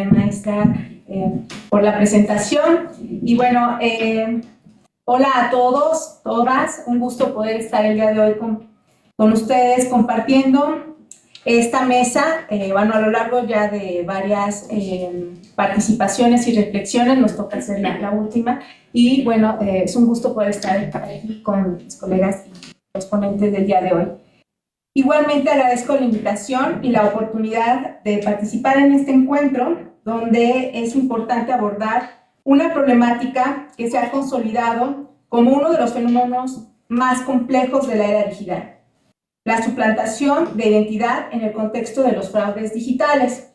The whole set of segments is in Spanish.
maestra, por la presentación. Y bueno, hola a todos, todas, un gusto poder estar el día de hoy con ustedes compartiendo esta mesa. Bueno, a lo largo ya de varias participaciones y reflexiones, nos toca hacer la última. Y bueno, es un gusto poder estar aquí con mis colegas y los ponentes del día de hoy. Igualmente agradezco la invitación y la oportunidad de participar en este encuentro, donde es importante abordar una problemática que se ha consolidado como uno de los fenómenos más complejos de la era digital: la suplantación de identidad en el contexto de los fraudes digitales.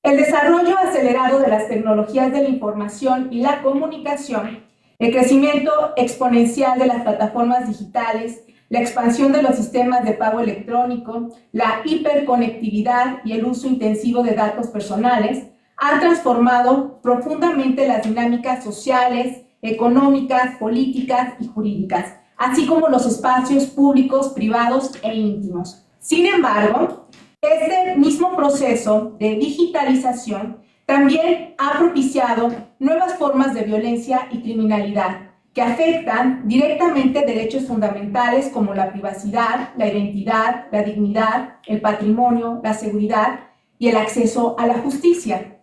El desarrollo acelerado de las tecnologías de la información y la comunicación, el crecimiento exponencial de las plataformas digitales, la expansión de los sistemas de pago electrónico, la hiperconectividad y el uso intensivo de datos personales han transformado profundamente las dinámicas sociales, económicas, políticas y jurídicas, así como los espacios públicos, privados e íntimos. Sin embargo, este mismo proceso de digitalización también ha propiciado nuevas formas de violencia y criminalidad que afectan directamente derechos fundamentales como la privacidad, la identidad, la dignidad, el patrimonio, la seguridad y el acceso a la justicia.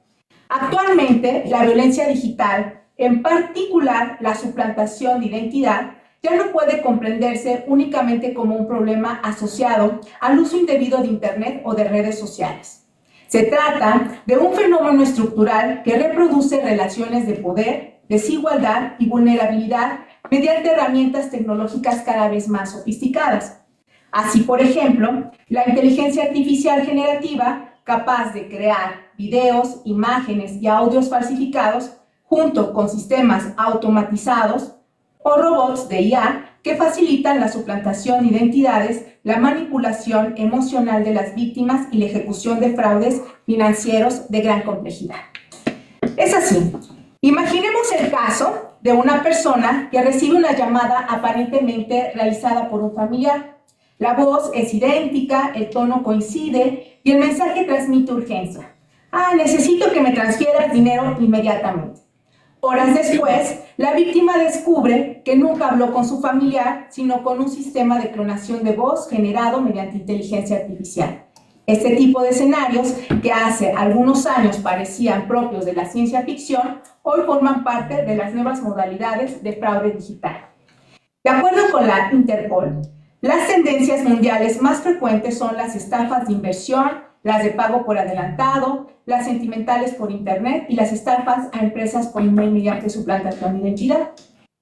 Actualmente, la violencia digital, en particular la suplantación de identidad, ya no puede comprenderse únicamente como un problema asociado al uso indebido de Internet o de redes sociales. Se trata de un fenómeno estructural que reproduce relaciones de poder, desigualdad y vulnerabilidad mediante herramientas tecnológicas cada vez más sofisticadas. Así, por ejemplo, la inteligencia artificial generativa, capaz de crear videos, imágenes y audios falsificados, junto con sistemas automatizados o robots de IA que facilitan la suplantación de identidades, la manipulación emocional de las víctimas y la ejecución de fraudes financieros de gran complejidad. Es así. Imaginemos el caso de una persona que recibe una llamada aparentemente realizada por un familiar. La voz es idéntica, el tono coincide y el mensaje transmite urgencia. Necesito que me transfieras dinero inmediatamente. Horas después, la víctima descubre que nunca habló con su familiar, sino con un sistema de clonación de voz generado mediante inteligencia artificial. Este tipo de escenarios, que hace algunos años parecían propios de la ciencia ficción, hoy forman parte de las nuevas modalidades de fraude digital. De acuerdo con la Interpol, las tendencias mundiales más frecuentes son las estafas de inversión, las de pago por adelantado, las sentimentales por Internet y las estafas a empresas por email mediante suplantación de identidad.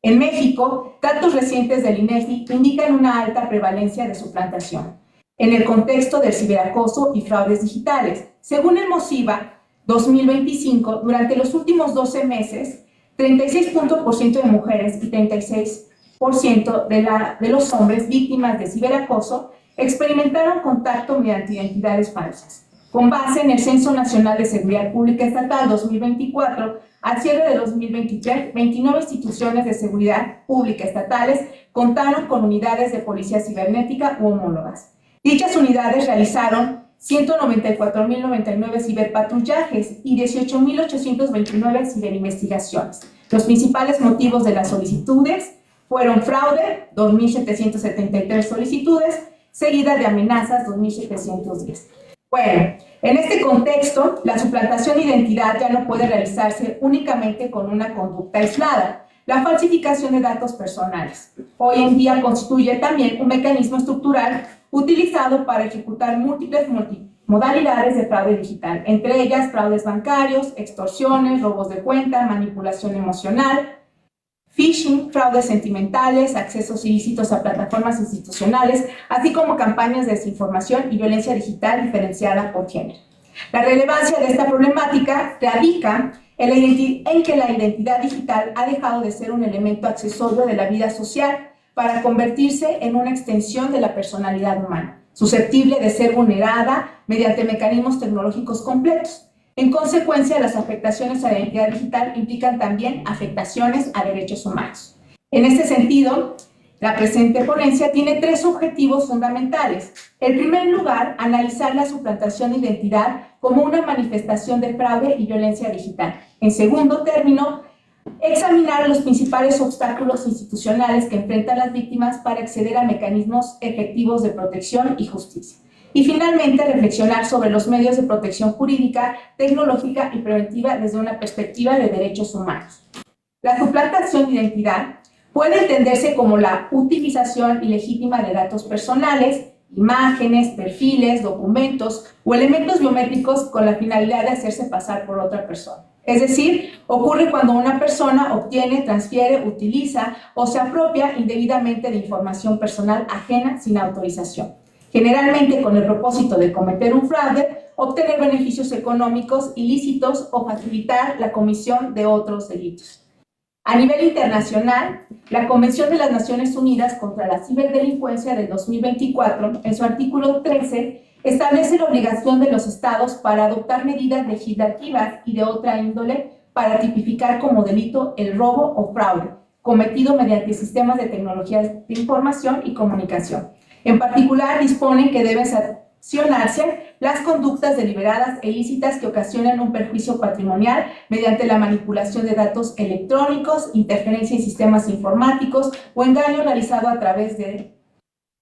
En México, datos recientes del INEGI indican una alta prevalencia de suplantación en el contexto del ciberacoso y fraudes digitales. Según el MOSIVA 2025, durante los últimos 12 meses, 36% de mujeres y 36% de los hombres víctimas de ciberacoso experimentaron contacto mediante identidades falsas. Con base en el Censo Nacional de Seguridad Pública Estatal 2024, al cierre de 2023, 29 instituciones de seguridad pública estatales contaron con unidades de policía cibernética u homólogas. Dichas unidades realizaron 194.099 ciberpatrullajes y 18.829 ciberinvestigaciones. Los principales motivos de las solicitudes fueron fraude, 2.773 solicitudes, seguida de amenazas, 2.710. Bueno, en este contexto, la suplantación de identidad ya no puede realizarse únicamente con una conducta aislada. La falsificación de datos personales hoy en día constituye también un mecanismo estructural utilizado para ejecutar múltiples modalidades de fraude digital, entre ellas fraudes bancarios, extorsiones, robos de cuenta, manipulación emocional, phishing, fraudes sentimentales, accesos ilícitos a plataformas institucionales, así como campañas de desinformación y violencia digital diferenciada por género. La relevancia de esta problemática radica en que la identidad digital ha dejado de ser un elemento accesorio de la vida social para convertirse en una extensión de la personalidad humana, susceptible de ser vulnerada mediante mecanismos tecnológicos completos. En consecuencia, las afectaciones a la identidad digital implican también afectaciones a derechos humanos. En este sentido, La presente ponencia tiene tres objetivos fundamentales. En primer lugar, analizar la suplantación de identidad como una manifestación de fraude y violencia digital. En segundo término, examinar los principales obstáculos institucionales que enfrentan las víctimas para acceder a mecanismos efectivos de protección y justicia. Y finalmente, reflexionar sobre los medios de protección jurídica, tecnológica y preventiva desde una perspectiva de derechos humanos. La suplantación de identidad puede entenderse como la utilización ilegítima de datos personales, imágenes, perfiles, documentos o elementos biométricos con la finalidad de hacerse pasar por otra persona. Es decir, ocurre cuando una persona obtiene, transfiere, utiliza o se apropia indebidamente de información personal ajena sin autorización, generalmente con el propósito de cometer un fraude, obtener beneficios económicos ilícitos o facilitar la comisión de otros delitos. A nivel internacional, la Convención de las Naciones Unidas contra la Ciberdelincuencia del 2024, en su artículo 13, establece la obligación de los estados para adoptar medidas legislativas y de otra índole para tipificar como delito el robo o fraude cometido mediante sistemas de tecnologías de información y comunicación. En particular, dispone que deben sancionarse las conductas deliberadas e ilícitas que ocasionan un perjuicio patrimonial mediante la manipulación de datos electrónicos, interferencia en sistemas informáticos o engaño realizado a través de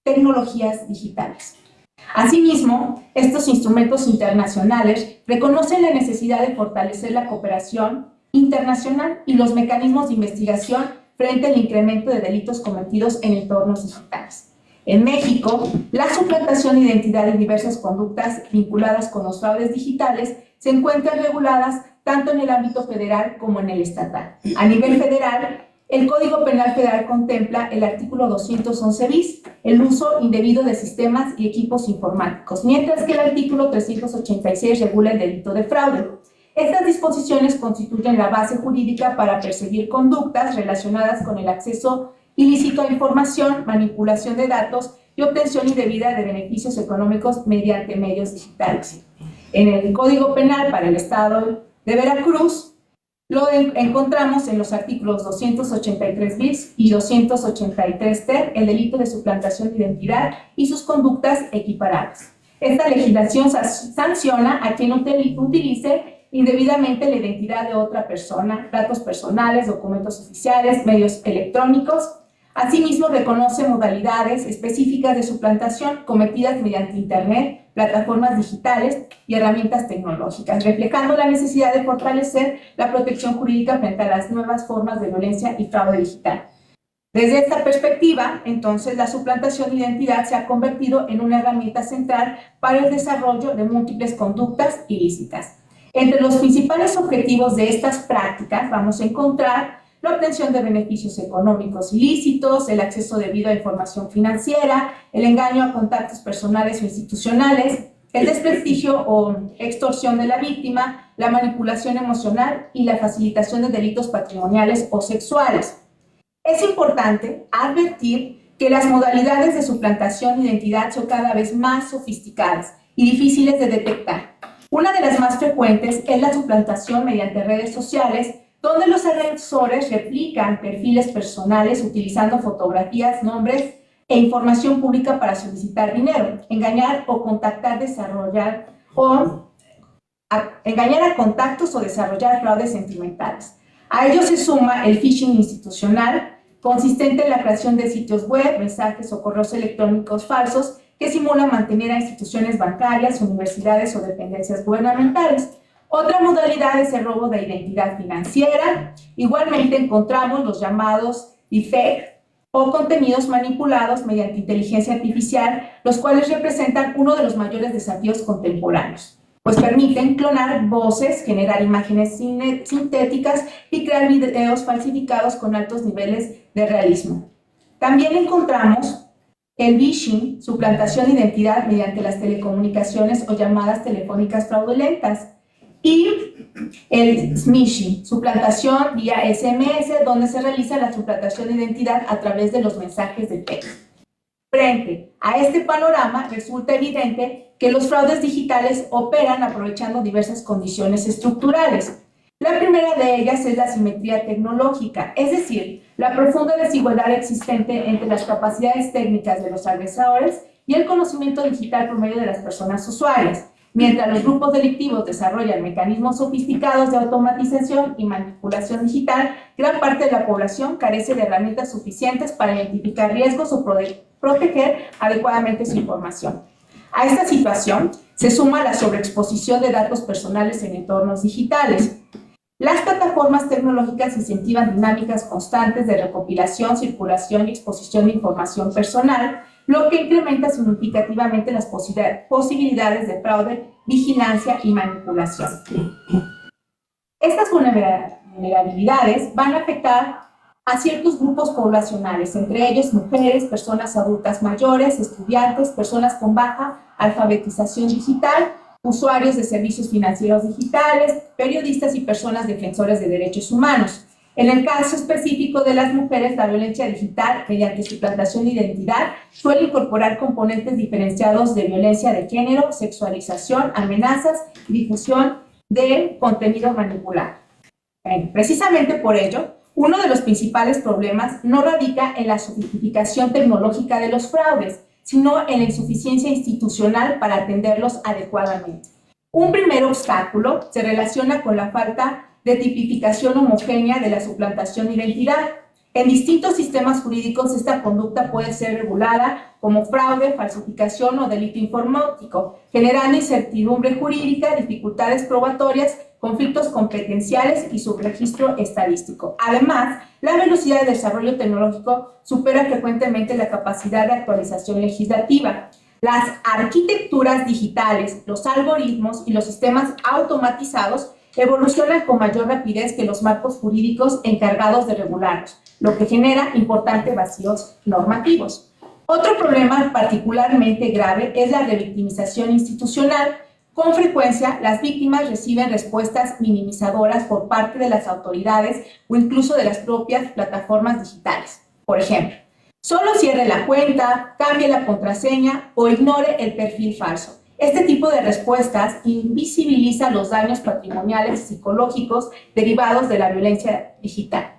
tecnologías digitales. Asimismo, estos instrumentos internacionales reconocen la necesidad de fortalecer la cooperación internacional y los mecanismos de investigación frente al incremento de delitos cometidos en entornos digitales. En México, la suplantación de identidad y diversas conductas vinculadas con los fraudes digitales se encuentran reguladas tanto en el ámbito federal como en el estatal. A nivel federal, el Código Penal Federal contempla el artículo 211 bis, el uso indebido de sistemas y equipos informáticos, mientras que el artículo 386 regula el delito de fraude. Estas disposiciones constituyen la base jurídica para perseguir conductas relacionadas con el acceso ilícito a información, manipulación de datos y obtención indebida de beneficios económicos mediante medios digitales. En el Código Penal para el Estado de Veracruz, lo encontramos en los artículos 283 bis y 283 ter, el delito de suplantación de identidad y sus conductas equiparables. Esta legislación sanciona a quien utilice indebidamente la identidad de otra persona, datos personales, documentos oficiales, medios electrónicos. Asimismo, reconoce modalidades específicas de suplantación cometidas mediante Internet, plataformas digitales y herramientas tecnológicas, reflejando la necesidad de fortalecer la protección jurídica frente a las nuevas formas de violencia y fraude digital. Desde esta perspectiva, entonces, la suplantación de identidad se ha convertido en una herramienta central para el desarrollo de múltiples conductas ilícitas. Entre los principales objetivos de estas prácticas vamos a encontrar la obtención de beneficios económicos ilícitos, el acceso debido a información financiera, el engaño a contactos personales o institucionales, el desprestigio o extorsión de la víctima, la manipulación emocional y la facilitación de delitos patrimoniales o sexuales. Es importante advertir que las modalidades de suplantación de identidad son cada vez más sofisticadas y difíciles de detectar. Una de las más frecuentes es la suplantación mediante redes sociales, donde los agresores replican perfiles personales utilizando fotografías, nombres e información pública para solicitar dinero, engañar a contactos o desarrollar fraudes sentimentales. A ello se suma el phishing institucional, consistente en la creación de sitios web, mensajes o correos electrónicos falsos que simulan mantener a instituciones bancarias, universidades o dependencias gubernamentales. Otra modalidad es el robo de identidad financiera. Igualmente encontramos los llamados deepfake o contenidos manipulados mediante inteligencia artificial, los cuales representan uno de los mayores desafíos contemporáneos, pues permiten clonar voces, generar imágenes sintéticas y crear videos falsificados con altos niveles de realismo. También encontramos el phishing, suplantación de identidad mediante las telecomunicaciones o llamadas telefónicas fraudulentas, y el smishing, suplantación vía SMS, donde se realiza la suplantación de identidad a través de los mensajes de texto. Frente a este panorama, resulta evidente que los fraudes digitales operan aprovechando diversas condiciones estructurales. La primera de ellas es la asimetría tecnológica, es decir, la profunda desigualdad existente entre las capacidades técnicas de los agresores y el conocimiento digital promedio de las personas usuarias. Mientras los grupos delictivos desarrollan mecanismos sofisticados de automatización y manipulación digital, gran parte de la población carece de herramientas suficientes para identificar riesgos o proteger adecuadamente su información. A esta situación se suma la sobreexposición de datos personales en entornos digitales. Las plataformas tecnológicas incentivan dinámicas constantes de recopilación, circulación y exposición de información personal, lo que incrementa significativamente las posibilidades de fraude, vigilancia y manipulación. Estas vulnerabilidades van a afectar a ciertos grupos poblacionales, entre ellos mujeres, personas adultas mayores, estudiantes, personas con baja alfabetización digital, usuarios de servicios financieros digitales, periodistas y personas defensores de derechos humanos. En el caso específico de las mujeres, la violencia digital, mediante suplantación de identidad, suele incorporar componentes diferenciados de violencia de género, sexualización, amenazas y difusión de contenido manipulado. Precisamente por ello, uno de los principales problemas no radica en la sofisticación tecnológica de los fraudes, sino en la insuficiencia institucional para atenderlos adecuadamente. Un primer obstáculo se relaciona con la falta de tipificación homogénea de la suplantación de identidad. En distintos sistemas jurídicos, esta conducta puede ser regulada como fraude, falsificación o delito informático, generando incertidumbre jurídica, dificultades probatorias, conflictos competenciales y subregistro estadístico. Además, la velocidad de desarrollo tecnológico supera frecuentemente la capacidad de actualización legislativa. Las arquitecturas digitales, los algoritmos y los sistemas automatizados evolucionan con mayor rapidez que los marcos jurídicos encargados de regularlos, lo que genera importantes vacíos normativos. Otro problema particularmente grave es la revictimización institucional. Con frecuencia, las víctimas reciben respuestas minimizadoras por parte de las autoridades o incluso de las propias plataformas digitales. Por ejemplo, solo cierre la cuenta, cambie la contraseña o ignore el perfil falso. Este tipo de respuestas invisibiliza los daños patrimoniales y psicológicos derivados de la violencia digital.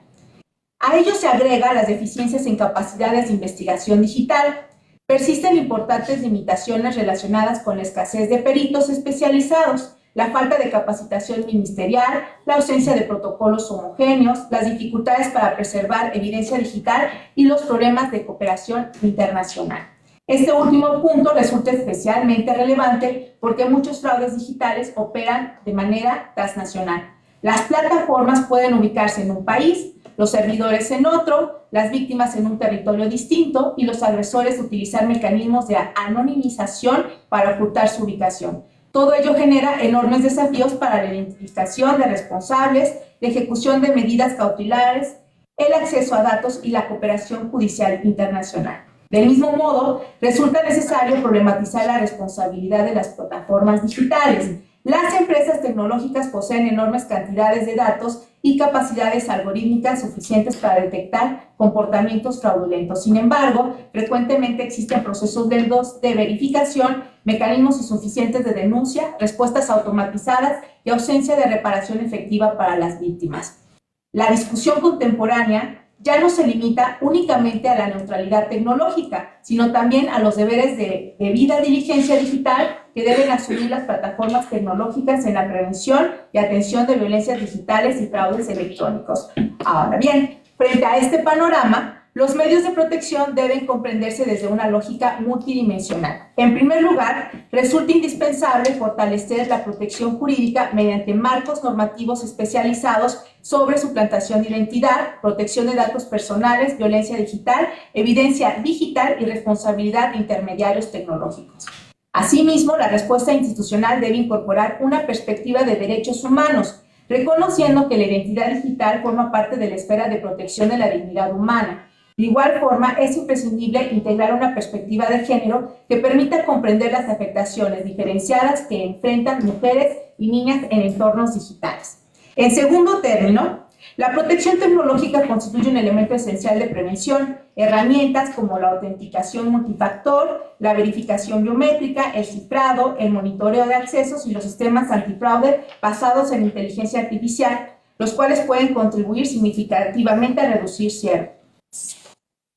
A ello se agrega las deficiencias en capacidades de investigación digital. Persisten importantes limitaciones relacionadas con la escasez de peritos especializados, la falta de capacitación ministerial, la ausencia de protocolos homogéneos, las dificultades para preservar evidencia digital y los problemas de cooperación internacional. Este último punto resulta especialmente relevante porque muchos fraudes digitales operan de manera transnacional. Las plataformas pueden ubicarse en un país, los servidores en otro, las víctimas en un territorio distinto y los agresores utilizar mecanismos de anonimización para ocultar su ubicación. Todo ello genera enormes desafíos para la identificación de responsables, la ejecución de medidas cautelares, el acceso a datos y la cooperación judicial internacional. Del mismo modo, resulta necesario problematizar la responsabilidad de las plataformas digitales. Las empresas tecnológicas poseen enormes cantidades de datos y capacidades algorítmicas suficientes para detectar comportamientos fraudulentos. Sin embargo, frecuentemente existen procesos lentos de verificación, mecanismos insuficientes de denuncia, respuestas automatizadas y ausencia de reparación efectiva para las víctimas. La discusión contemporánea ya no se limita únicamente a la neutralidad tecnológica, sino también a los deberes de debida diligencia digital que deben asumir las plataformas tecnológicas en la prevención y atención de violencias digitales y fraudes electrónicos. Ahora bien, frente a este panorama, los medios de protección deben comprenderse desde una lógica multidimensional. En primer lugar, resulta indispensable fortalecer la protección jurídica mediante marcos normativos especializados sobre suplantación de identidad, protección de datos personales, violencia digital, evidencia digital y responsabilidad de intermediarios tecnológicos. Asimismo, la respuesta institucional debe incorporar una perspectiva de derechos humanos, reconociendo que la identidad digital forma parte de la esfera de protección de la dignidad humana. De igual forma, es imprescindible integrar una perspectiva de género que permita comprender las afectaciones diferenciadas que enfrentan mujeres y niñas en entornos digitales. En segundo término, la protección tecnológica constituye un elemento esencial de prevención. herramientas como la autenticación multifactor, la verificación biométrica, el cifrado, el monitoreo de accesos y los sistemas antifraude basados en inteligencia artificial, los cuales pueden contribuir significativamente a reducir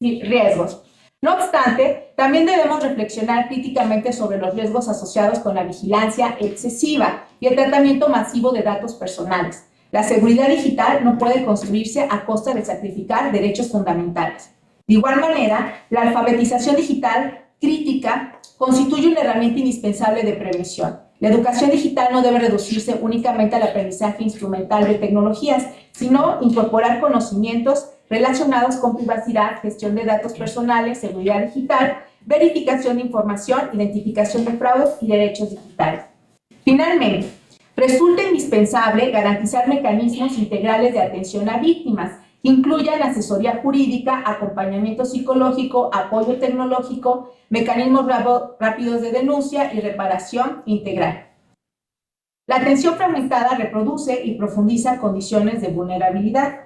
riesgos. No obstante, también debemos reflexionar críticamente sobre los riesgos asociados con la vigilancia excesiva y el tratamiento masivo de datos personales. La seguridad digital no puede construirse a costa de sacrificar derechos fundamentales. De igual manera, la alfabetización digital crítica constituye una herramienta indispensable de prevención. La educación digital no debe reducirse únicamente al aprendizaje instrumental de tecnologías, sino incorporar conocimientos relacionados con privacidad, gestión de datos personales, seguridad digital, verificación de información, identificación de fraudes y derechos digitales. Finalmente, resulta indispensable garantizar mecanismos integrales de atención a víctimas que incluyan asesoría jurídica, acompañamiento psicológico, apoyo tecnológico, mecanismos rápidos de denuncia y reparación integral. La atención fragmentada reproduce y profundiza condiciones de vulnerabilidad.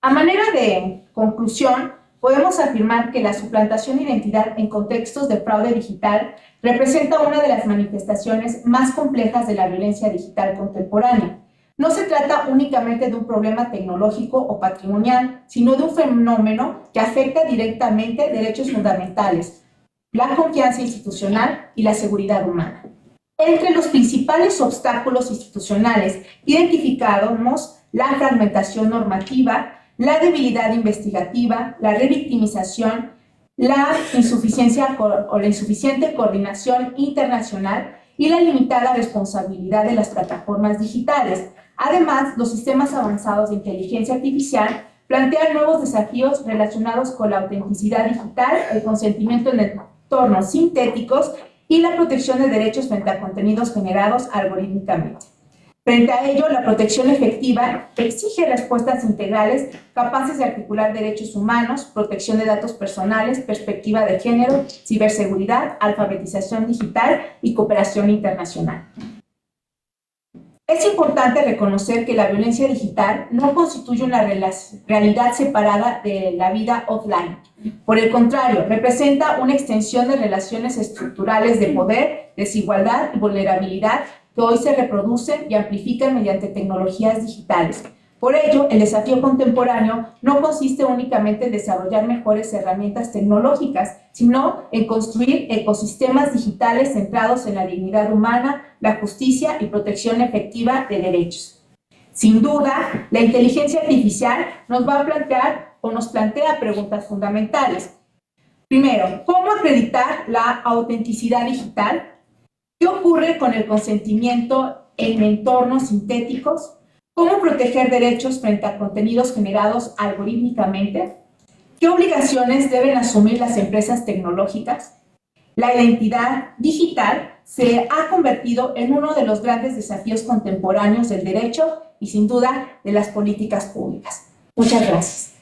A manera de conclusión, podemos afirmar que la suplantación de identidad en contextos de fraude digital representa una de las manifestaciones más complejas de la violencia digital contemporánea. No se trata únicamente de un problema tecnológico o patrimonial, sino de un fenómeno que afecta directamente derechos fundamentales, la confianza institucional y la seguridad humana. Entre los principales obstáculos institucionales identificamos la fragmentación normativa, la debilidad investigativa, la revictimización, la insuficiencia o la insuficiente coordinación internacional y la limitada responsabilidad de las plataformas digitales. Además, los sistemas avanzados de inteligencia artificial plantean nuevos desafíos relacionados con la autenticidad digital, el consentimiento en entornos sintéticos y la protección de derechos frente a contenidos generados algorítmicamente. Frente a ello, la protección efectiva exige respuestas integrales capaces de articular derechos humanos, protección de datos personales, perspectiva de género, ciberseguridad, alfabetización digital y cooperación internacional. Es importante reconocer que la violencia digital no constituye una realidad separada de la vida offline. Por el contrario, representa una extensión de relaciones estructurales de poder, desigualdad y vulnerabilidad que hoy se reproducen y amplifican mediante tecnologías digitales. Por ello, el desafío contemporáneo no consiste únicamente en desarrollar mejores herramientas tecnológicas, sino en construir ecosistemas digitales centrados en la dignidad humana, la justicia y protección efectiva de derechos. Sin duda, la inteligencia artificial nos va a plantear o nos plantea preguntas fundamentales. Primero, ¿cómo acreditar la autenticidad digital? ¿Qué ocurre con el consentimiento en entornos sintéticos? ¿Cómo proteger derechos frente a contenidos generados algorítmicamente? ¿Qué obligaciones deben asumir las empresas tecnológicas? La identidad digital se ha convertido en uno de los grandes desafíos contemporáneos del derecho y, sin duda, de las políticas públicas. Muchas gracias.